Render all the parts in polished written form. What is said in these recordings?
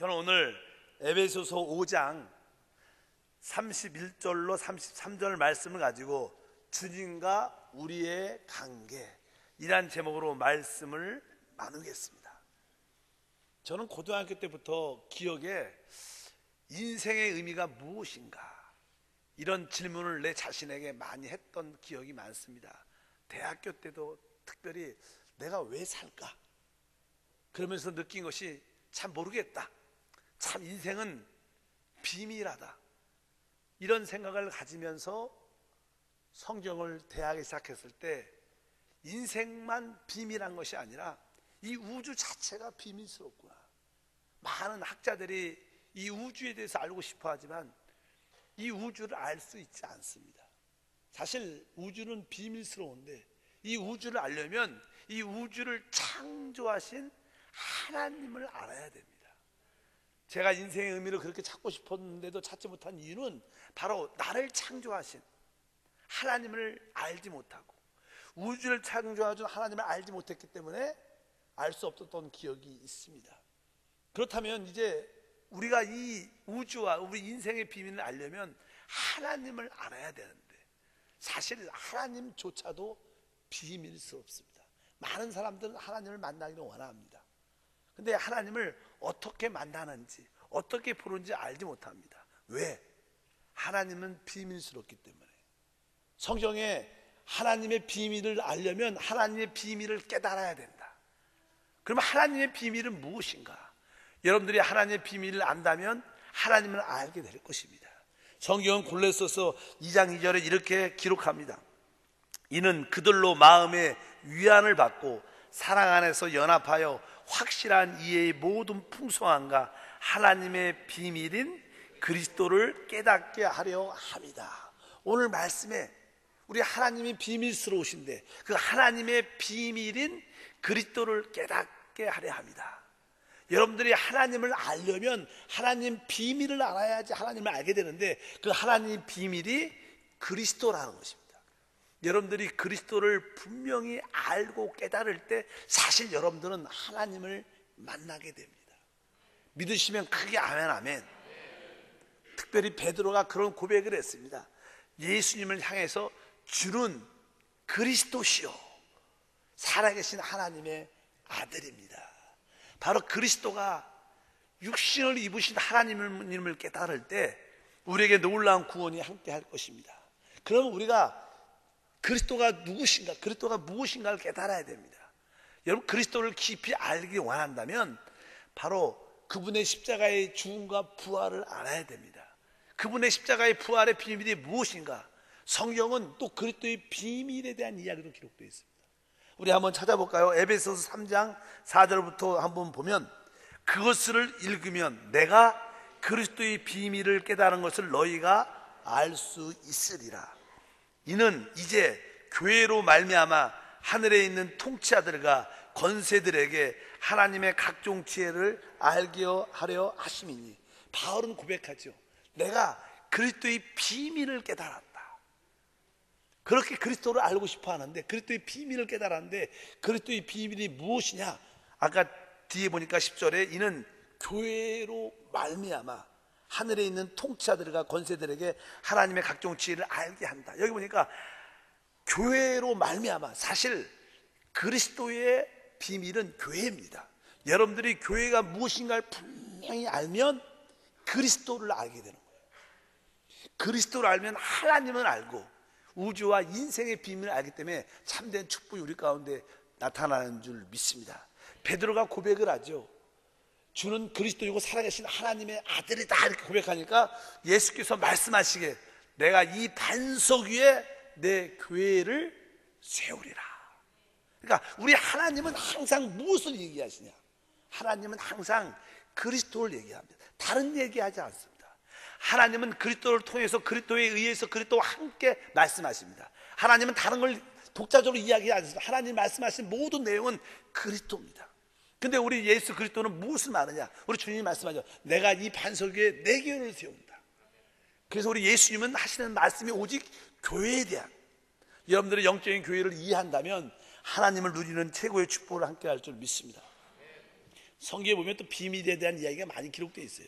저는 오늘 에베소서 5장 31절로 33절 말씀을 가지고 주님과 우리의 관계, 이란 제목으로 말씀을 나누겠습니다. 저는 고등학교 때부터 기억에 인생의 의미가 무엇인가, 이런 질문을 내 자신에게 많이 했던 기억이 많습니다. 대학교 때도 특별히 내가 왜 살까? 그러면서 느낀 것이 참 모르겠다. 참 인생은 비밀하다. 이런 생각을 가지면서 성경을 대하기 시작했을 때 인생만 비밀한 것이 아니라 이 우주 자체가 비밀스럽구나. 많은 학자들이 이 우주에 대해서 알고 싶어 하지만 이 우주를 알 수 있지 않습니다. 사실 우주는 비밀스러운데 이 우주를 알려면 이 우주를 창조하신 하나님을 알아야 됩니다. 제가 인생의 의미를 그렇게 찾고 싶었는데도 찾지 못한 이유는 바로 나를 창조하신 하나님을 알지 못하고 우주를 창조하신 하나님을 알지 못했기 때문에 알 수 없었던 기억이 있습니다. 그렇다면 이제 우리가 이 우주와 우리 인생의 비밀을 알려면 하나님을 알아야 되는데 사실 하나님조차도 비밀스럽습니다. 많은 사람들은 하나님을 만나기를 원합니다. 근데 하나님을 어떻게 만나는지 어떻게 부르는지 알지 못합니다. 왜? 하나님은 비밀스럽기 때문에. 성경에 하나님의 비밀을 알려면 하나님의 비밀을 깨달아야 된다. 그러면 하나님의 비밀은 무엇인가? 여러분들이 하나님의 비밀을 안다면 하나님을 알게 될 것입니다. 성경은 골로새서 2장 2절에 이렇게 기록합니다. 이는 그들로 마음의 위안을 받고 사랑 안에서 연합하여 확실한 이해의 모든 풍성함과 하나님의 비밀인 그리스도를 깨닫게 하려 합니다. 오늘 말씀에 우리 하나님이 비밀스러우신데 그 하나님의 비밀인 그리스도를 깨닫게 하려 합니다. 여러분들이 하나님을 알려면 하나님 비밀을 알아야지 하나님을 알게 되는데 그 하나님 비밀이 그리스도라는 것입니다. 여러분들이 그리스도를 분명히 알고 깨달을 때 사실 여러분들은 하나님을 만나게 됩니다. 믿으시면 크게 아멘 아멘. 특별히 베드로가 그런 고백을 했습니다. 예수님을 향해서 주는 그리스도시요 살아계신 하나님의 아들입니다. 바로 그리스도가 육신을 입으신 하나님을 깨달을 때 우리에게 놀라운 구원이 함께 할 것입니다. 그러면 우리가 그리스도가 누구신가, 그리스도가 무엇인가를 깨달아야 됩니다. 여러분 그리스도를 깊이 알기 원한다면 바로 그분의 십자가의 죽음과 부활을 알아야 됩니다. 그분의 십자가의 부활의 비밀이 무엇인가? 성경은 또 그리스도의 비밀에 대한 이야기도 기록되어 있습니다. 우리 한번 찾아볼까요? 에베소서 3장 4절부터 한번 보면 그것을 읽으면 내가 그리스도의 비밀을 깨달은 것을 너희가 알 수 있으리라. 이는 이제 교회로 말미암아 하늘에 있는 통치자들과 권세들에게 하나님의 각종 지혜를 알게 하려 하심이니. 바울은 고백하죠. 내가 그리스도의 비밀을 깨달았다. 그렇게 그리스도를 알고 싶어 하는데 그리스도의 비밀을 깨달았는데 그리스도의 비밀이 무엇이냐? 아까 뒤에 보니까 10절에 이는 교회로 말미암아 하늘에 있는 통치자들과 권세들에게 하나님의 각종 지혜를 알게 한다. 여기 보니까 교회로 말미암아, 사실 그리스도의 비밀은 교회입니다. 여러분들이 교회가 무엇인가를 분명히 알면 그리스도를 알게 되는 거예요. 그리스도를 알면 하나님을 알고 우주와 인생의 비밀을 알기 때문에 참된 축복이 우리 가운데 나타나는 줄 믿습니다. 베드로가 고백을 하죠. 주는 그리스도이고 살아계신 하나님의 아들이다 이렇게 고백하니까 예수께서 말씀하시기에 내가 이 반석 위에 내 교회를 세우리라. 그러니까 우리 하나님은 항상 무엇을 얘기하시냐? 하나님은 항상 그리스도를 얘기합니다. 다른 얘기하지 않습니다. 하나님은 그리스도를 통해서 그리스도에 의해서 그리스도와 함께 말씀하십니다. 하나님은 다른 걸 독자적으로 이야기하지 않습니다. 하나님 말씀하신 모든 내용은 그리스도입니다. 근데 우리 예수 그리스도는 무엇을 말하냐? 우리 주님이 말씀하죠. 내가 이 반석 위에 내 교회를 세운다. 그래서 우리 예수님은 하시는 말씀이 오직 교회에 대한, 여러분들의 영적인 교회를 이해한다면 하나님을 누리는 최고의 축복을 함께 할 줄 믿습니다. 성경에 보면 또 비밀에 대한 이야기가 많이 기록되어 있어요.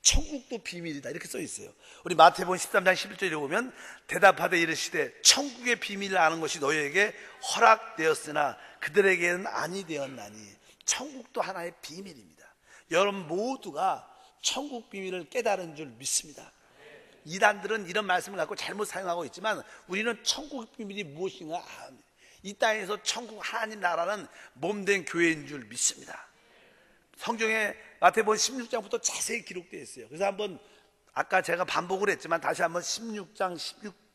천국도 비밀이다 이렇게 써 있어요. 우리 마태복음 13장 11절에 보면 대답하되 이르시되 천국의 비밀을 아는 것이 너희에게 허락되었으나 그들에게는 아니 되었나니. 천국도 하나의 비밀입니다. 여러분 모두가 천국 비밀을 깨달은 줄 믿습니다. 이단들은 이런 말씀을 갖고 잘못 사용하고 있지만 우리는 천국 비밀이 무엇인가 압니다. 이 땅에서 천국 하나님 나라는 몸된 교회인 줄 믿습니다. 성경에 마태복음 16장부터 자세히 기록되어 있어요. 그래서 한번 아까 제가 반복을 했지만 다시 한번 16장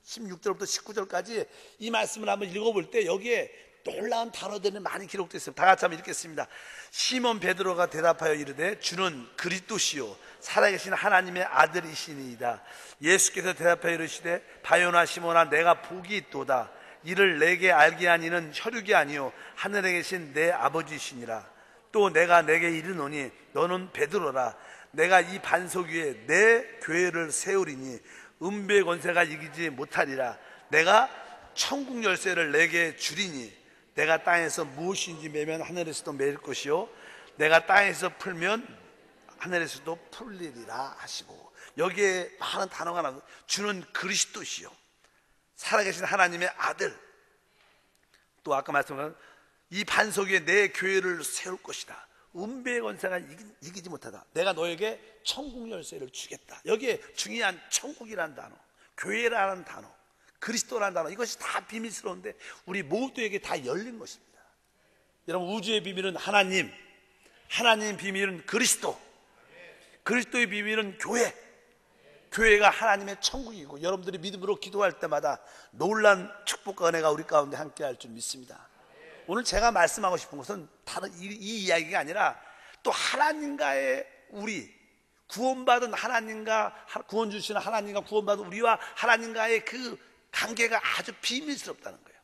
16절부터 19절까지 이 말씀을 한번 읽어볼 때 여기에 놀라운 단어들이 많이 기록되어 있어요. 다 같이 한번 읽겠습니다. 시몬 베드로가 대답하여 이르되 주는 그리스도시요 살아계신 하나님의 아들이시니이다. 예수께서 대답하여 이르시되 바요나 시몬아 내가 복이 있도다. 이를 내게 알게 한 이는 혈육이 아니요 하늘에 계신 내 아버지시니라. 또 내가 내게 이르노니 너는 베드로라. 내가 이 반석 위에 내 교회를 세우리니 음부의 권세가 이기지 못하리라. 내가 천국 열쇠를 내게 주리니 내가 땅에서 무엇인지 매면 하늘에서도 매일 것이요 내가 땅에서 풀면 하늘에서도 풀리리라 하시고, 여기에 많은 단어가 나오고 주는 그리스도시요 살아계신 하나님의 아들, 또 아까 말씀한 이 반석 위에 내 교회를 세울 것이다. 음배의 권세가 이기지 못하다. 내가 너에게 천국 열쇠를 주겠다. 여기에 중요한 천국이라는 단어, 교회라는 단어, 그리스도라는 단어, 이것이 다 비밀스러운데 우리 모두에게 다 열린 것입니다. 여러분 우주의 비밀은 하나님, 하나님의 비밀은 그리스도, 그리스도의 비밀은 교회, 교회가 하나님의 천국이고 여러분들이 믿음으로 기도할 때마다 놀란 축복과 은혜가 우리 가운데 함께 할 줄 믿습니다. 오늘 제가 말씀하고 싶은 것은 다른 이 이야기가 아니라 또 하나님과의 우리, 구원받은 하나님과 구원 주시는 하나님과 구원받은 우리와 하나님과의 그 관계가 아주 비밀스럽다는 거예요.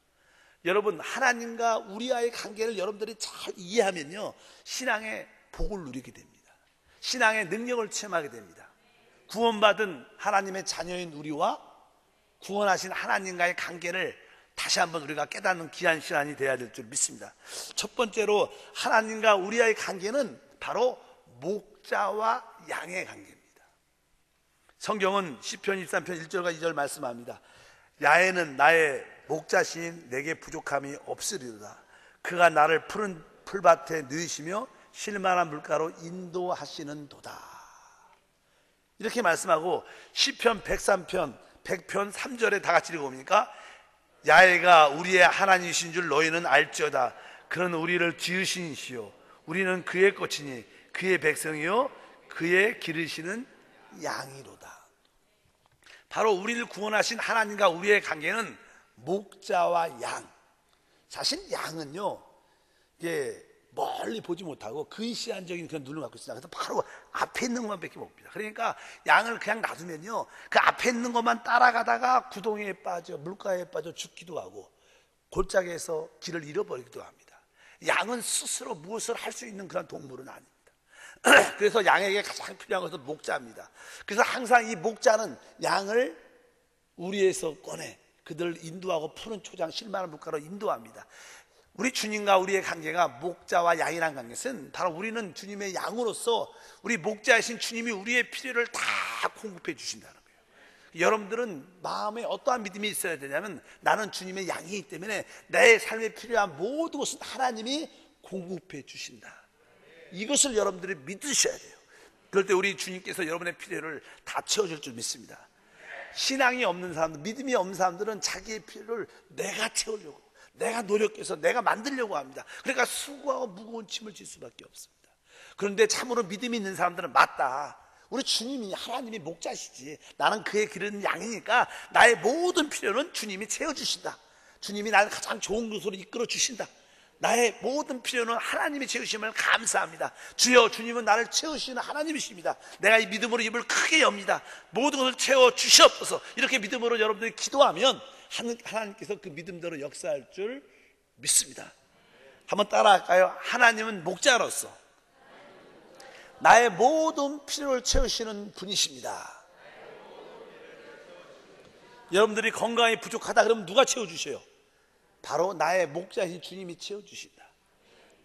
여러분 하나님과 우리와의 관계를 여러분들이 잘 이해하면요 신앙의 복을 누리게 됩니다. 신앙의 능력을 체험하게 됩니다. 구원받은 하나님의 자녀인 우리와 구원하신 하나님과의 관계를 다시 한번 우리가 깨닫는 귀한 시간이 되어야 될 줄 믿습니다. 첫 번째로 하나님과 우리와의 관계는 바로 목자와 양의 관계입니다. 성경은 시편 23편 1절과 2절 말씀합니다. 야훼는 나의 목자시인 내게 부족함이 없으리로다. 그가 나를 푸른 풀밭에 누이시며 쉴만한 물가로 인도하시는 도다. 이렇게 말씀하고 시편 103편 100편 3절에 다 같이 읽어보니까 야훼가 우리의 하나님이신 줄 너희는 알지어다. 그는 우리를 지으신 이시요 우리는 그의 꽃이니 그의 백성이요 그의 기르시는 양이로다. 바로 우리를 구원하신 하나님과 우리의 관계는 목자와 양. 사실 양은요 이게 멀리 보지 못하고 근시안적인 그런 눈을 갖고 있습니다. 그래서 바로 앞에 있는 것만 밖에 못 봅니다. 그러니까 양을 그냥 놔두면요 그 앞에 있는 것만 따라가다가 구덩이에 빠져 물가에 빠져 죽기도 하고 골짜기에서 길을 잃어버리기도 합니다. 양은 스스로 무엇을 할 수 있는 그런 동물은 아닙니다. 그래서 양에게 가장 필요한 것은 목자입니다. 그래서 항상 이 목자는 양을 우리에서 꺼내 그들을 인도하고 푸른 초장 쉴만한 물가로 인도합니다. 우리 주님과 우리의 관계가 목자와 양이라는 관계는 바로 우리는 주님의 양으로서 우리 목자이신 주님이 우리의 필요를 다 공급해 주신다는 거예요. 여러분들은 마음에 어떠한 믿음이 있어야 되냐면 나는 주님의 양이기 때문에 내 삶에 필요한 모든 것은 하나님이 공급해 주신다. 이것을 여러분들이 믿으셔야 돼요. 그럴 때 우리 주님께서 여러분의 필요를 다 채워줄 줄 믿습니다. 신앙이 없는 사람들, 믿음이 없는 사람들은 자기의 필요를 내가 채우려고, 내가 노력해서 내가 만들려고 합니다. 그러니까 수고하고 무거운 짐을 질 수밖에 없습니다. 그런데 참으로 믿음이 있는 사람들은 맞다, 우리 주님이 하나님이 목자시지, 나는 그의 기르는 양이니까 나의 모든 필요는 주님이 채워주신다. 주님이 나를 가장 좋은 곳으로 이끌어 주신다. 나의 모든 필요는 하나님이 채우심을 감사합니다. 주여, 주님은 나를 채우시는 하나님이십니다. 내가 이 믿음으로 입을 크게 엽니다. 모든 것을 채워 주시옵소서. 이렇게 믿음으로 여러분들이 기도하면 하나님께서 그 믿음대로 역사할 줄 믿습니다. 한번 따라할까요? 하나님은 목자로서 나의 모든 필요를 채우시는 분이십니다. 여러분들이 건강이 부족하다 그러면 누가 채워주셔요? 바로 나의 목자이신 주님이 채워주신다.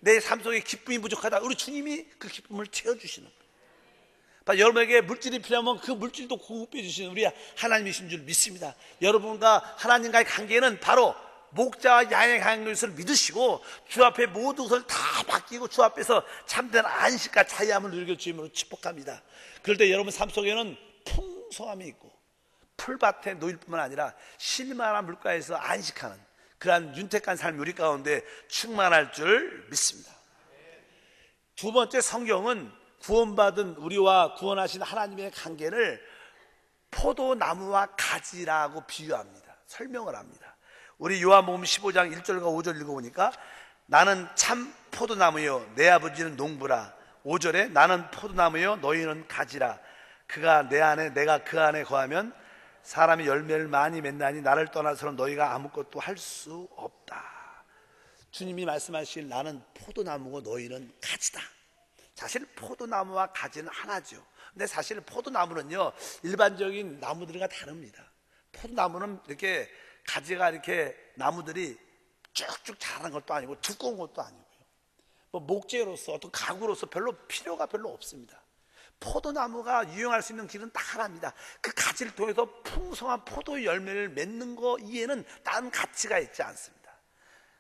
내 삶 속에 기쁨이 부족하다, 우리 주님이 그 기쁨을 채워주시는 거예요. 여러분에게 물질이 필요하면 그 물질도 공급해 주시는 우리 하나님이신 줄 믿습니다. 여러분과 하나님과의 관계는 바로 목자와 양의 관계를 믿으시고 주 앞에 모든 것을 다 맡기고 주 앞에서 참된 안식과 자유함을 누리게 주임으로 축복합니다. 그럴 때 여러분 삶 속에는 풍성함이 있고 풀밭에 놓일 뿐만 아니라 쉴만한 물가에서 안식하는 그러한 윤택한 삶이 우리 가운데 충만할 줄 믿습니다. 두 번째, 성경은 구원받은 우리와 구원하신 하나님의 관계를 포도나무와 가지라고 비유합니다. 설명을 합니다. 우리 요한복음 15장 1절과 5절 읽어보니까 나는 참 포도나무요 내 아버지는 농부라. 5절에 나는 포도나무요 너희는 가지라. 그가 내 안에 내가 그 안에 거하면 사람이 열매를 많이 맺나니 나를 떠나서는 너희가 아무것도 할 수 없다. 주님이 말씀하실 나는 포도나무고 너희는 가지다. 사실 포도나무와 가지는 하나죠. 근데 사실 포도나무는요 일반적인 나무들과 다릅니다. 포도나무는 이렇게 가지가 이렇게 나무들이 쭉쭉 자라는 것도 아니고 두꺼운 것도 아니고요, 뭐 목재로서 어떤 가구로서 별로 필요가 별로 없습니다. 포도나무가 유용할 수 있는 길은 딱 하나입니다. 그 가지를 통해서 풍성한 포도 열매를 맺는 거 이외에는 다른 가치가 있지 않습니다.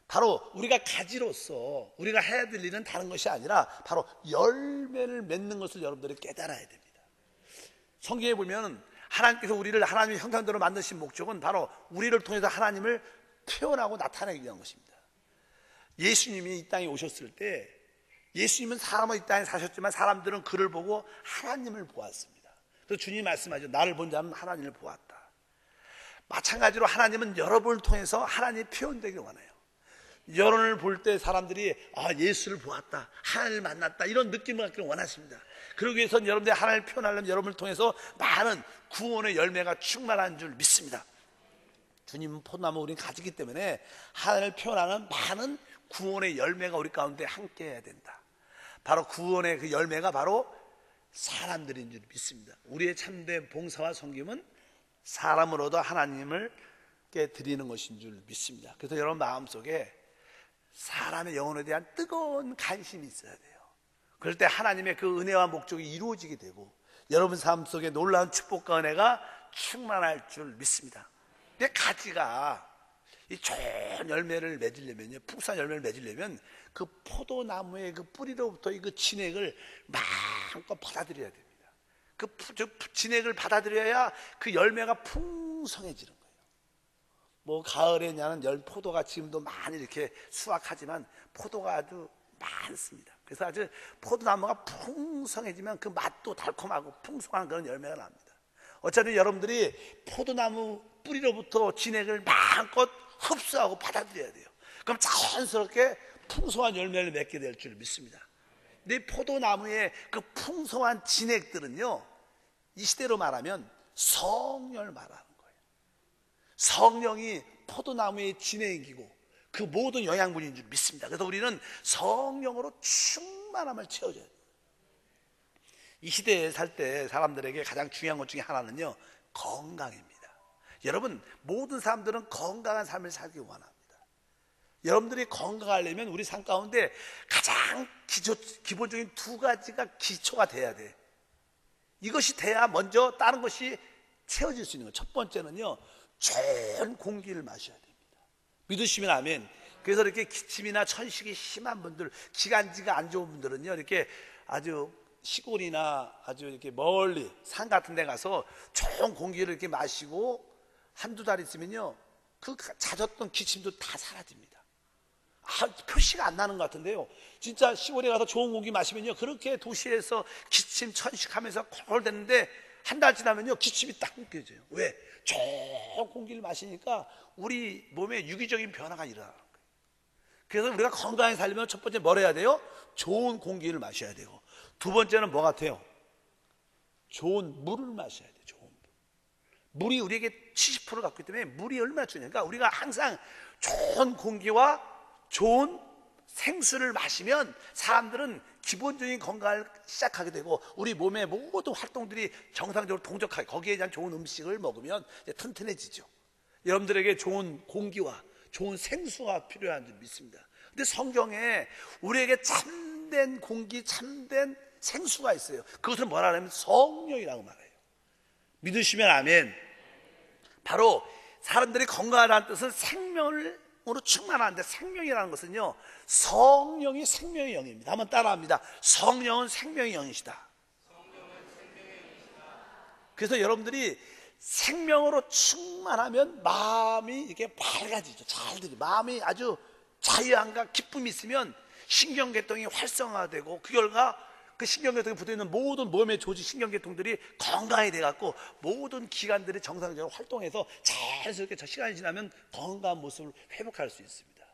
바로 우리가 가지로서 우리가 해야 될 일은 다른 것이 아니라 바로 열매를 맺는 것을 여러분들이 깨달아야 됩니다. 성경에 보면 하나님께서 우리를 하나님의 형상대로 만드신 목적은 바로 우리를 통해서 하나님을 표현하고 나타내기 위한 것입니다. 예수님이 이 땅에 오셨을 때 예수님은 사람은 이 땅에 사셨지만 사람들은 그를 보고 하나님을 보았습니다. 그래서 주님이 말씀하죠. 나를 본 자는 하나님을 보았다. 마찬가지로 하나님은 여러분을 통해서 하나님이 표현되길 원해요. 여러분을 볼 때 사람들이 예수를 보았다, 하나님을 만났다, 이런 느낌을 갖기를 원하십니다. 그러기 위해서는 여러분들이 하나님을 표현하려면 여러분을 통해서 많은 구원의 열매가 충만한 줄 믿습니다. 주님은 포도나무, 우리는 가지기 때문에 하나님을 표현하는 많은 구원의 열매가 우리 가운데 함께 해야 된다. 바로 구원의 그 열매가 바로 사람들인 줄 믿습니다. 우리의 참된 봉사와 섬김은 사람으로도 하나님을 드리는 것인 줄 믿습니다. 그래서 여러분 마음속에 사람의 영혼에 대한 뜨거운 관심이 있어야 돼요. 그럴 때 하나님의 그 은혜와 목적이 이루어지게 되고 여러분 삶 속에 놀라운 축복과 은혜가 충만할 줄 믿습니다. 근데 가지가 이 좋은 열매를 맺으려면요, 풍성한 열매를 맺으려면 그 포도나무의 그 뿌리로부터 그 진액을 마음껏 받아들여야 됩니다. 그 진액을 받아들여야 그 열매가 풍성해지는 거예요. 뭐 가을에 나는 포도가 지금도 많이 이렇게 수확하지만 포도가 아주 많습니다. 그래서 아주 포도나무가 풍성해지면 그 맛도 달콤하고 풍성한 그런 열매가 납니다. 어차피 여러분들이 포도나무 뿌리로부터 진액을 마음껏 흡수하고 받아들여야 돼요. 그럼 자연스럽게 풍성한 열매를 맺게 될 줄 믿습니다. 근데 이 포도나무의 그 풍성한 진액들은요, 이 시대로 말하면 성령을 말하는 거예요. 성령이 포도나무의 진액이고 그 모든 영양분인 줄 믿습니다. 그래서 우리는 성령으로 충만함을 채워줘야 돼요. 이 시대에 살 때 사람들에게 가장 중요한 것 중에 하나는요, 건강입니다. 여러분, 모든 사람들은 건강한 삶을 살기 원합니다. 여러분들이 건강하려면 우리 삶 가운데 가장 기본적인 두 가지가 기초가 돼야 돼. 이것이 돼야 먼저 다른 것이 채워질 수 있는 거예요. 첫 번째는요, 좋은 공기를 마셔야 됩니다. 믿으시면 아멘. 그래서 이렇게 기침이나 천식이 심한 분들, 기관지가 안 좋은 분들은요, 이렇게 아주 시골이나 아주 이렇게 멀리 산 같은 데 가서 좋은 공기를 이렇게 마시고 한두 달 있으면요, 그 잦았던 기침도 다 사라집니다. 표시가 안 나는 것 같은데요, 진짜 시골에 가서 좋은 공기 마시면요, 그렇게 도시에서 기침 천식하면서 콜콜댔는데 한 달 지나면요, 기침이 딱 느껴져요. 왜? 좋은 공기를 마시니까 우리 몸에 유기적인 변화가 일어나는 거예요. 그래서 우리가 건강하게 살려면 첫 번째 뭘 해야 돼요? 좋은 공기를 마셔야 되고, 두 번째는 뭐 같아요? 좋은 물을 마셔야 돼요. 좋은 물. 물이 우리에게 70% 갖고 있기 때문에 물이 얼마나 중요하니까 우리가 항상 좋은 공기와 좋은 생수를 마시면 사람들은 기본적인 건강을 시작하게 되고 우리 몸의 모든 활동들이 정상적으로 동적하게, 거기에 대한 좋은 음식을 먹으면 이제 튼튼해지죠. 여러분들에게 좋은 공기와 좋은 생수가 필요한 줄 믿습니다. 근데 성경에 우리에게 참된 공기, 참된 생수가 있어요. 그것을 뭐라 하냐면 성령이라고 말해요. 믿으시면 아멘. 바로 사람들이 건강하다는 뜻은 생명으로 충만한데, 생명이라는 것은요, 성령이 생명의 영입니다. 한번 따라합니다. 성령은 생명의 영이시다. 그래서 여러분들이 생명으로 충만하면 마음이 이렇게 밝아지죠. 잘 들이. 마음이 아주 자유함과 기쁨이 있으면 신경계통이 활성화되고, 그 결과 그 신경계통에 붙어있는 모든 몸의 조직, 신경계통들이 건강이 돼갖고 모든 기관들이 정상적으로 활동해서 자연스럽게 시간이 지나면 건강한 모습을 회복할 수 있습니다.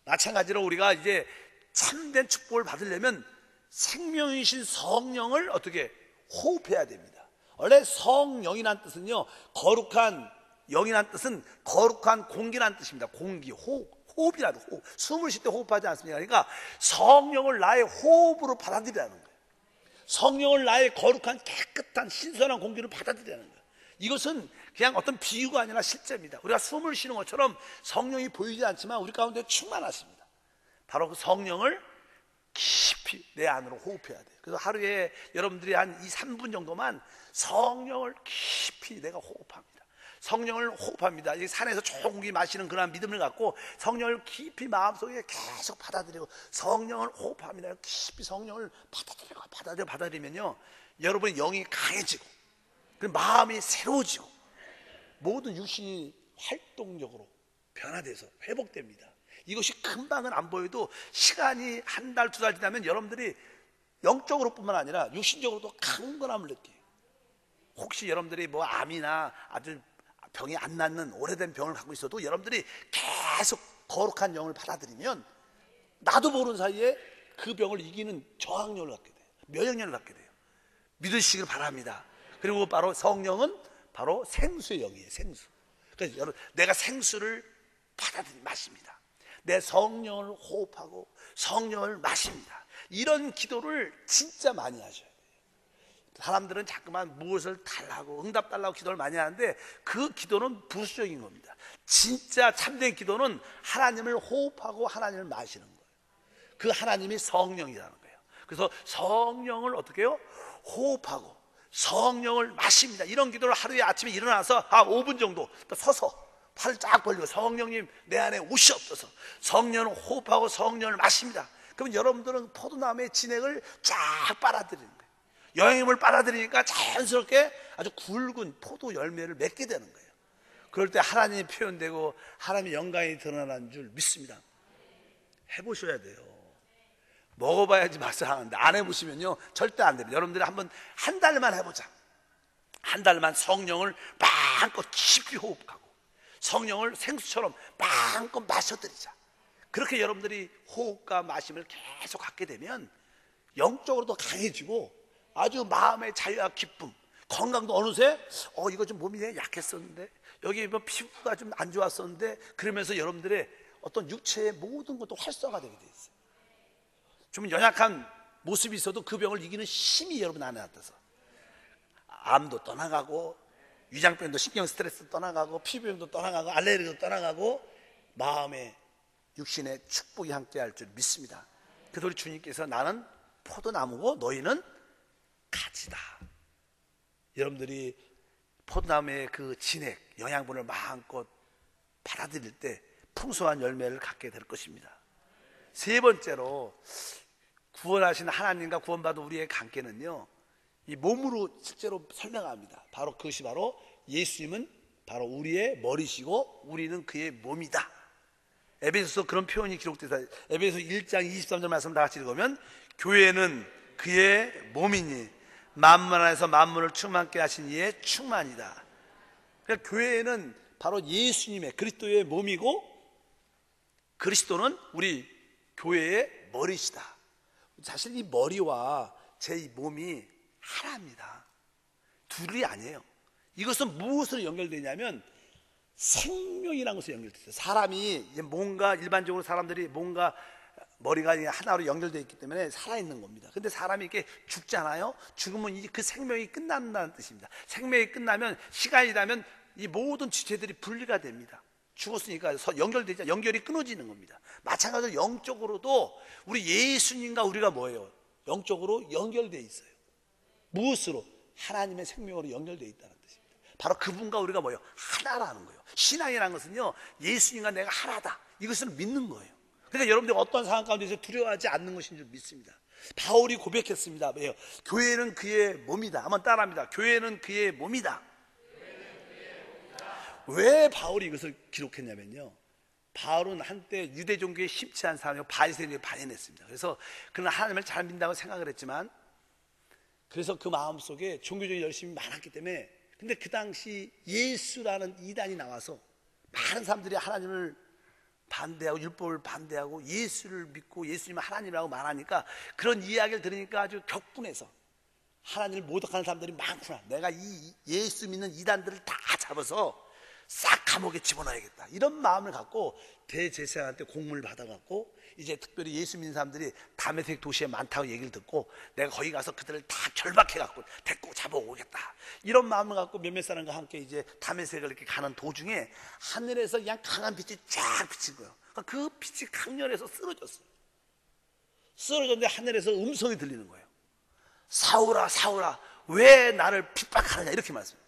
마찬가지로 우리가 이제 참된 축복을 받으려면 생명이신 성령을 어떻게 호흡해야 됩니다. 원래 성령이란 뜻은요, 거룩한 영이란 뜻은 거룩한 공기란 뜻입니다. 공기, 호흡이라도 호흡. 숨을 쉴 때 호흡하지 않습니까? 그러니까 성령을 나의 호흡으로 받아들이라는 거예요. 성령을 나의 거룩한 깨끗한 신선한 공기를 받아들이라는 거예요. 이것은 그냥 어떤 비유가 아니라 실제입니다. 우리가 숨을 쉬는 것처럼 성령이 보이지 않지만 우리 가운데 충만하십니다. 바로 그 성령을 깊이 내 안으로 호흡해야 돼요. 그래서 하루에 여러분들이 한 2-3분 정도만 성령을 깊이 내가 호흡합니다. 성령을 호흡합니다. 이 산에서 좋은 공기 마시는 그런 믿음을 갖고 성령을 깊이 마음속에 계속 받아들이고 성령을 호흡합니다. 깊이 성령을 받아들이면요, 여러분의 영이 강해지고, 그리고 마음이 새로워지고, 모든 육신이 활동적으로 변화돼서 회복됩니다. 이것이 금방은 안 보여도 시간이 1달, 2달 지나면 여러분들이 영적으로 뿐만 아니라 육신적으로도 강건함을 느껴요. 혹시 여러분들이 뭐 암이나 아주 병이 안 낫는 오래된 병을 갖고 있어도 여러분들이 계속 거룩한 영을 받아들이면 나도 모르는 사이에 그 병을 이기는 저항력을 갖게 돼요. 면역력을 갖게 돼요. 믿으시길 바랍니다. 그리고 바로 성령은 바로 생수의 영이에요. 생수. 그래서 여러분, 내가 생수를 마십니다. 내 성령을 호흡하고 성령을 마십니다. 이런 기도를 진짜 많이 하셔야 돼요. 사람들은 자꾸만 무엇을 달라고, 응답 달라고 기도를 많이 하는데 그 기도는 부수적인 겁니다. 진짜 참된 기도는 하나님을 호흡하고 하나님을 마시는 거예요. 그 하나님이 성령이라는 거예요. 그래서 성령을 어떻게 해요? 호흡하고 성령을 마십니다. 이런 기도를 하루에 아침에 일어나서 5분 정도 서서 팔을 쫙 벌리고 성령님 내 안에 오시옵소서, 성령을 호흡하고 성령을 마십니다. 그러면 여러분들은 포도나무의 진액을 쫙 빨아들이는 거예요. 영양분을 빨아들이니까 자연스럽게 아주 굵은 포도 열매를 맺게 되는 거예요. 그럴 때 하나님이 표현되고 하나님의 영광이 드러나는 줄 믿습니다. 해보셔야 돼요. 먹어봐야지 맛을 아는데 안 해보시면요 절대 안 됩니다. 여러분들이 한 달만 해보자. 한 달만 성령을 마음껏 깊이 호흡하고 성령을 생수처럼 마음껏 마셔드리자. 그렇게 여러분들이 호흡과 마심을 계속 갖게 되면 영적으로도 강해지고 아주 마음의 자유와 기쁨, 건강도 어느새 이거 좀 몸이 약했었는데, 여기 뭐 피부가 좀 안 좋았었는데, 그러면서 여러분들의 어떤 육체의 모든 것도 활성화되게 돼 있어요. 좀 연약한 모습이 있어도 그 병을 이기는 힘이 여러분 안에 나타나서 암도 떠나가고 위장병도 신경 스트레스도 떠나가고 피부병도 떠나가고 알레르기도 떠나가고 마음의 육신의 축복이 함께할 줄 믿습니다. 그래서 우리 주님께서 나는 포도나무고 너희는 가지다. 여러분들이 포도나무의 그 진액, 영양분을 마음껏 받아들일 때 풍성한 열매를 갖게 될 것입니다. 세 번째로 구원하신 하나님과 구원받은 우리의 관계는요, 이 몸으로 실제로 설명합니다. 바로 그것이 바로 예수님은 바로 우리의 머리시고 우리는 그의 몸이다. 에베소서 그런 표현이 기록되어 있어요. 에베소 1장 23절 말씀 다 같이 읽으면 교회는 그의 몸이니 만물 안에서 만물을 충만케 하신 이의 충만이다. 그러니까 교회는 바로 예수님의 그리스도의 몸이고 그리스도는 우리 교회의 머리시다. 사실 이 머리와 제 이 몸이 하나입니다. 둘이 아니에요. 이것은 무엇으로 연결되냐면 생명이라는 것으로 연결되어요. 사람이 뭔가 일반적으로 사람들이 뭔가 머리가 하나로 연결되어 있기 때문에 살아있는 겁니다. 근데 사람이 이렇게 죽잖아요. 죽으면 그 생명이 끝난다는 뜻입니다. 생명이 끝나면 시간이 지나면 이 모든 지체들이 분리가 됩니다. 죽었으니까 연결되지, 연결이 끊어지는 겁니다. 마찬가지로 영적으로도 우리 예수님과 우리가 뭐예요? 영적으로 연결되어 있어요. 무엇으로? 하나님의 생명으로 연결되어 있다는 뜻입니다. 바로 그분과 우리가 뭐예요? 하나라는 거예요. 신앙이라는 것은요, 예수님과 내가 하나다, 이것을 믿는 거예요. 그러니까 여러분들 어떤 상황 가운데서 두려워하지 않는 것인 줄 믿습니다. 바울이 고백했습니다. 왜요? 교회는 그의 몸이다. 한번 따라합니다. 교회는 그의 몸이다. 왜 바울이 이것을 기록했냐면요, 바울은 한때 유대 종교에 심취한 사람이고 바리새인에 반연했습니다. 그래서 그는 하나님을 잘 믿는다고 생각을 했지만, 그래서 그 마음속에 종교적인 열심이 많았기 때문에, 근데 그 당시 예수라는 이단이 나와서 많은 사람들이 하나님을 반대하고 율법을 반대하고 예수를 믿고 예수님을 하나님이라고 말하니까, 그런 이야기를 들으니까 아주 격분해서 하나님을 모독하는 사람들이 많구나, 내가 이 예수 믿는 이단들을 다 잡아서 싹 감옥에 집어넣어야겠다, 이런 마음을 갖고 대제사장한테 공문을 받아갖고, 이제 특별히 예수 믿는 사람들이 다메섹 도시에 많다고 얘기를 듣고 내가 거기 가서 그들을 다 결박해갖고 데리고 잡아오겠다, 이런 마음을 갖고 몇몇 사람과 함께 이제 다메섹을 이렇게 가는 도중에 하늘에서 그냥 강한 빛이 쫙 비친 거예요. 그 빛이 강렬해서 쓰러졌어요. 쓰러졌는데 하늘에서 음성이 들리는 거예요. 사울아, 사울아, 왜 나를 핍박하느냐, 이렇게 말씀해요.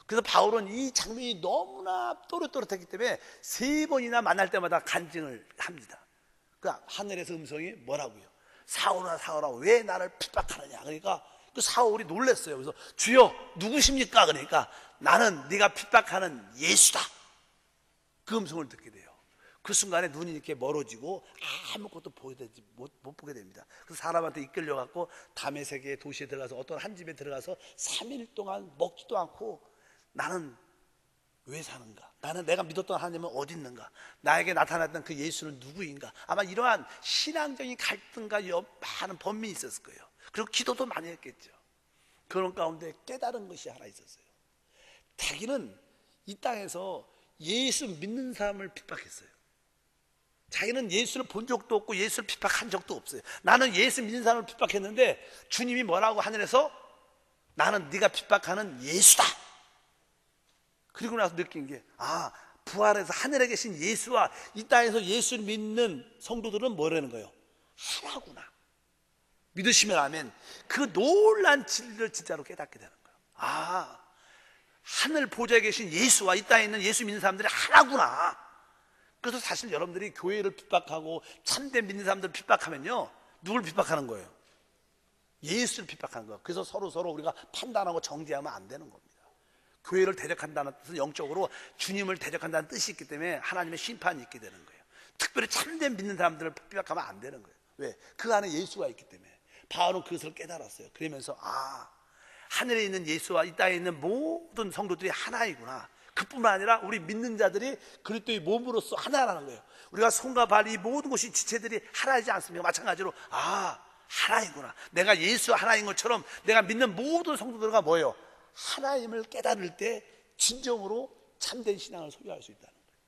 그래서 바울은 이 장면이 너무나 또렷또렷했기 때문에 3번이나 만날 때마다 간증을 합니다. 그러니까 하늘에서 음성이 뭐라고요? 사울아, 사울아, 왜 나를 핍박하느냐. 그러니까 그 사울이 놀랐어요. 그래서 주여, 누구십니까? 그러니까 나는 네가 핍박하는 예수다, 그 음성을 듣게 돼요. 그 순간에 눈이 이렇게 멀어지고 아무것도 못 보게 됩니다. 그래서 사람한테 이끌려갖고 다메섹의 도시에 들어가서 어떤 한 집에 들어가서 3일 동안 먹지도 않고, 나는 왜 사는가? 나는 내가 믿었던 하나님은 어디 있는가? 나에게 나타났던 그 예수는 누구인가? 아마 이러한 신앙적인 갈등과 많은 번민이 있었을 거예요. 그리고 기도도 많이 했겠죠. 그런 가운데 깨달은 것이 하나 있었어요. 자기는 이 땅에서 예수 믿는 사람을 핍박했어요. 자기는 예수를 본 적도 없고 예수를 핍박한 적도 없어요. 나는 예수 믿는 사람을 핍박했는데 주님이 뭐라고 하늘에서 나는 네가 핍박하는 예수다. 그리고 나서 느낀 게, 부활해서 하늘에 계신 예수와 이 땅에서 예수를 믿는 성도들은 뭐라는 거예요? 하나구나. 믿으시면 아멘. 그 놀란 진리를 진짜로 깨닫게 되는 거예요. 하늘 보좌에 계신 예수와 이 땅에 있는 예수 믿는 사람들이 하나구나. 그래서 사실 여러분들이 교회를 핍박하고 참된 믿는 사람들을 핍박하면요, 누굴 핍박하는 거예요? 예수를 핍박하는 거예요. 그래서 서로 우리가 판단하고 정죄하면 안 되는 겁니다. 교회를 대적한다는 뜻은 영적으로 주님을 대적한다는 뜻이 있기 때문에 하나님의 심판이 있게 되는 거예요. 특별히 참된 믿는 사람들을 핍박하면 안 되는 거예요. 왜? 그 안에 예수가 있기 때문에. 바울은 그것을 깨달았어요. 그러면서 하늘에 있는 예수와 이 땅에 있는 모든 성도들이 하나이구나. 그뿐만 아니라 우리 믿는 자들이 그리스도의 몸으로서 하나라는 거예요. 우리가 손과 발, 이 모든 것이 지체들이 하나이지 않습니까? 마찬가지로 하나이구나. 내가 예수 하나인 것처럼 내가 믿는 모든 성도들과 뭐예요? 하나님을 깨달을 때 진정으로 참된 신앙을 소유할 수 있다는 거예요.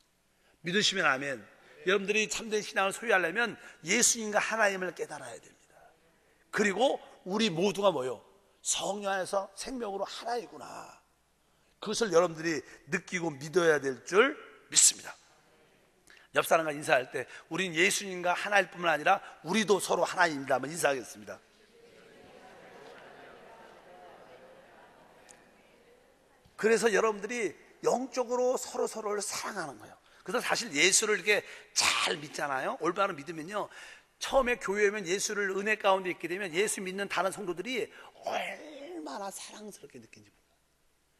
믿으시면 아멘. 여러분들이 참된 신앙을 소유하려면 예수님과 하나님을 깨달아야 됩니다. 그리고 우리 모두가 뭐예요? 성령 안에서 생명으로 하나이구나. 그것을 여러분들이 느끼고 믿어야 될 줄 믿습니다. 옆 사람과 인사할 때 우린 예수님과 하나일 뿐만 아니라 우리도 서로 하나입니다. 한번 인사하겠습니다. 그래서 여러분들이 영적으로 서로를 사랑하는 거예요. 그래서 사실 예수를 이렇게 잘 믿잖아요. 올바로 믿으면요, 처음에 교회에 오면 예수를 은혜 가운데 있게 되면 예수 믿는 다른 성도들이 얼마나 사랑스럽게 느끼는지 몰라요.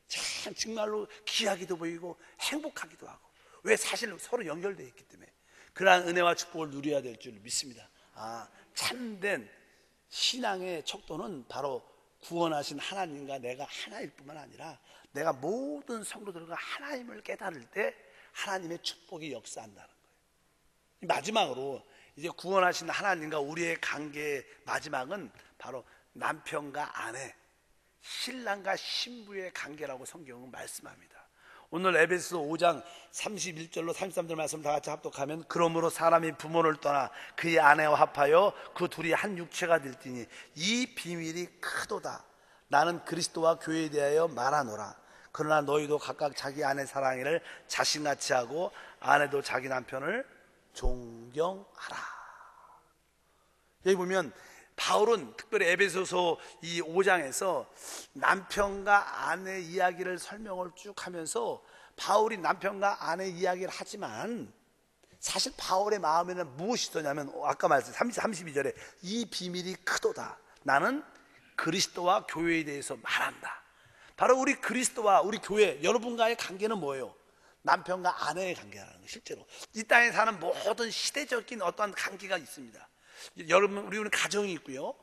참 정말로 귀하기도 보이고 행복하기도 하고. 왜? 사실 서로 연결되어 있기 때문에. 그러한 은혜와 축복을 누려야 될 줄 믿습니다. 참된 신앙의 척도는 바로 구원하신 하나님과 내가 하나일 뿐만 아니라 내가 모든 성도들과 하나님을 깨달을 때 하나님의 축복이 역사한다는 거예요. 마지막으로 이제 구원하신 하나님과 우리의 관계의 마지막은 바로 남편과 아내, 신랑과 신부의 관계라고 성경은 말씀합니다. 오늘 에베소서 5장 31절로 33절 말씀 다 같이 합독하면, 그러므로 사람이 부모를 떠나 그의 아내와 합하여 그 둘이 한 육체가 될지니 이 비밀이 크도다. 나는 그리스도와 교회에 대하여 말하노라. 그러나 너희도 각각 자기 아내 사랑이를 자신같이 하고 아내도 자기 남편을 존경하라. 여기 보면 바울은 특별히 에베소서 이 5장에서 남편과 아내 이야기를 설명을 쭉 하면서 바울이 남편과 아내 이야기를 하지만 사실 바울의 마음에는 무엇이 있었냐면 아까 말했어요. 32절에 이 비밀이 크도다. 나는 그리스도와 교회에 대해서 말한다. 바로 우리 그리스도와 우리 교회 여러분과의 관계는 뭐예요? 남편과 아내의 관계라는 거예요. 실제로 이 땅에 사는 모든 시대적인 어떠한 관계가 있습니다. 여러분 우리는 가정이 있고요,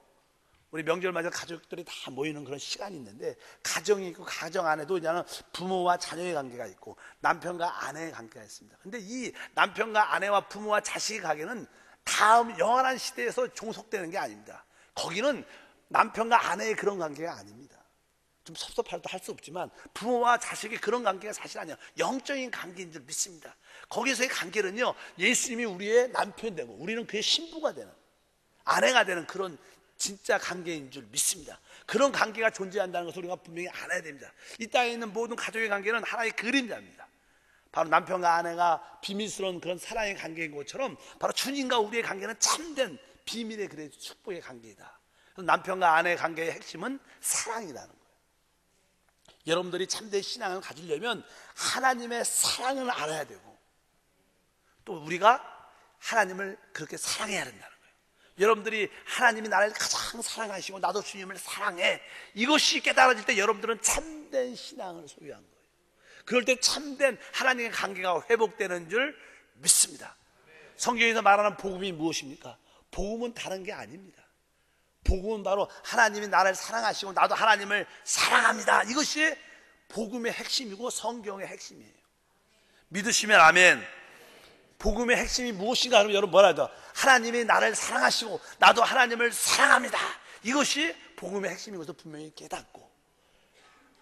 우리 명절 맞아 가족들이 다 모이는 그런 시간이 있는데 가정이 있고 가정 안에도 그냥 부모와 자녀의 관계가 있고 남편과 아내의 관계가 있습니다. 근데 이 남편과 아내와 부모와 자식의 관계는 다음 영원한 시대에서 종속되는 게 아닙니다. 거기는 남편과 아내의 그런 관계가 아닙니다. 좀 섭섭하다 할 수 없지만 부모와 자식의 그런 관계가 사실 아니에요. 영적인 관계인 줄 믿습니다. 거기서의 관계는요, 예수님이 우리의 남편 되고 우리는 그의 신부가 되는, 아내가 되는 그런 진짜 관계인 줄 믿습니다. 그런 관계가 존재한다는 것을 우리가 분명히 알아야 됩니다. 이 땅에 있는 모든 가족의 관계는 하나의 그림자입니다. 바로 남편과 아내가 비밀스러운 그런 사랑의 관계인 것처럼 바로 주님과 우리의 관계는 참된 비밀의 그래 축복의 관계이다. 남편과 아내의 관계의 핵심은 사랑이라는 거예요. 여러분들이 참된 신앙을 가지려면 하나님의 사랑을 알아야 되고 또 우리가 하나님을 그렇게 사랑해야 된다는 거예요. 여러분들이 하나님이 나를 가장 사랑하시고 나도 주님을 사랑해, 이것이 깨달아질 때 여러분들은 참된 신앙을 소유한 거예요. 그럴 때 참된 하나님의 관계가 회복되는 줄 믿습니다. 성경에서 말하는 복음이 무엇입니까? 복음은 다른 게 아닙니다. 복음은 바로 하나님이 나를 사랑하시고 나도 하나님을 사랑합니다. 이것이 복음의 핵심이고 성경의 핵심이에요. 믿으시면 아멘. 복음의 핵심이 무엇인가 하면 여러분 뭐라 해도 하나님이 나를 사랑하시고 나도 하나님을 사랑합니다. 이것이 복음의 핵심인 것을 분명히 깨닫고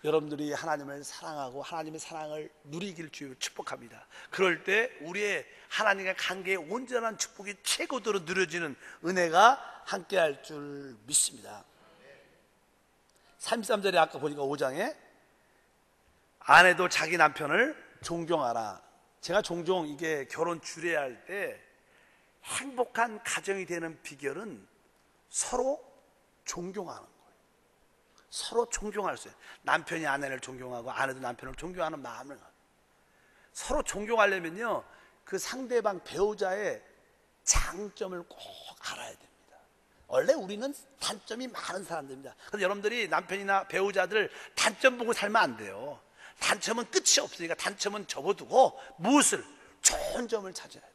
여러분들이 하나님을 사랑하고 하나님의 사랑을 누리길 주여 축복합니다. 그럴 때 우리의 하나님과 관계의 온전한 축복이 최고도로 누려지는 은혜가 함께할 줄 믿습니다. 33절에 아까 보니까 5장에 아내도 자기 남편을 존경하라. 제가 종종 이게 결혼 주례할 때 행복한 가정이 되는 비결은 서로 존경하는 거예요. 서로 존경할 수 있어요. 남편이 아내를 존경하고 아내도 남편을 존경하는 마음을 서로 존경하려면요, 그 상대방 배우자의 장점을 꼭 알아야 됩니다. 원래 우리는 단점이 많은 사람들입니다. 그래서 여러분들이 남편이나 배우자들 단점 보고 살면 안 돼요. 단점은 끝이 없으니까 단점은 접어두고 무엇을? 좋은 점을 찾아야 돼요.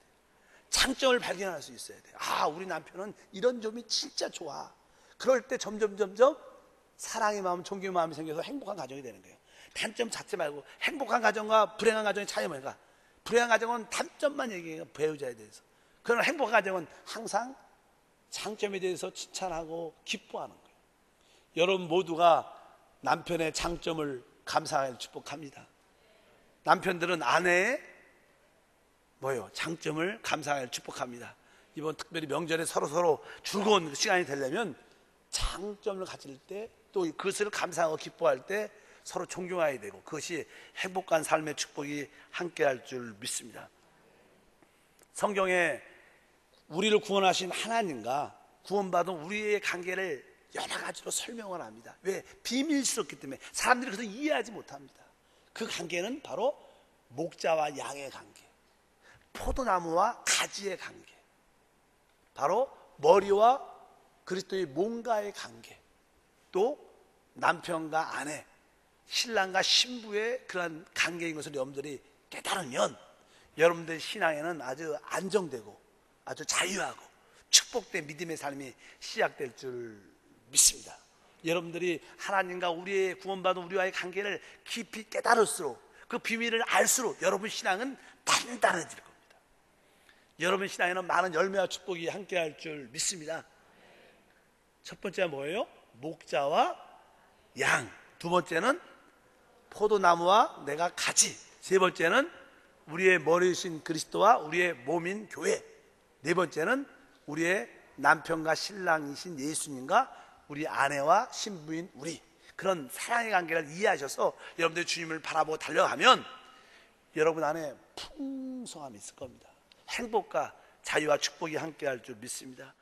장점을 발견할 수 있어야 돼요. 아, 우리 남편은 이런 점이 진짜 좋아. 그럴 때 점점 사랑의 마음, 존경의 마음이 생겨서 행복한 가정이 되는 거예요. 단점 찾지 말고 행복한 가정과 불행한 가정의 차이가 뭔가? 불행한 가정은 단점만 얘기해요, 배우자에 대해서. 그러나 행복한 가정은 항상 장점에 대해서 칭찬하고 기뻐하는 거예요. 여러분 모두가 남편의 장점을 감사하여 축복합니다. 남편들은 아내의 장점을 감사하여 축복합니다. 이번 특별히 명절에 서로 즐거운 시간이 되려면 장점을 가질 때 또 그것을 감사하고 기뻐할 때 서로 존경해야 되고 그것이 행복한 삶의 축복이 함께할 줄 믿습니다. 성경에 우리를 구원하신 하나님과 구원받은 우리의 관계를 여러 가지로 설명을 합니다. 왜? 비밀스럽기 때문에 사람들이 그것을 이해하지 못합니다. 그 관계는 바로 목자와 양의 관계, 포도나무와 가지의 관계, 바로 머리와 그리스도의 몸과의 관계, 또 남편과 아내, 신랑과 신부의 그런 관계인 것을 여러분들이 깨달으면 여러분들의 신앙에는 아주 안정되고 아주 자유하고 축복된 믿음의 삶이 시작될 줄 믿습니다. 여러분들이 하나님과 우리의 구원받은 우리와의 관계를 깊이 깨달을수록 그 비밀을 알수록 여러분 신앙은 단단해질 겁니다. 여러분 신앙에는 많은 열매와 축복이 함께할 줄 믿습니다. 첫 번째가 뭐예요? 목자와 양. 두 번째는 포도나무와 내가 가지. 세 번째는 우리의 머리이신 그리스도와 우리의 몸인 교회. 네 번째는 우리의 남편과 신랑이신 예수님과 우리 아내와 신부인 우리. 그런 사랑의 관계를 이해하셔서 여러분들이 주님을 바라보고 달려가면 여러분 안에 풍성함이 있을 겁니다. 행복과 자유와 축복이 함께할 줄 믿습니다.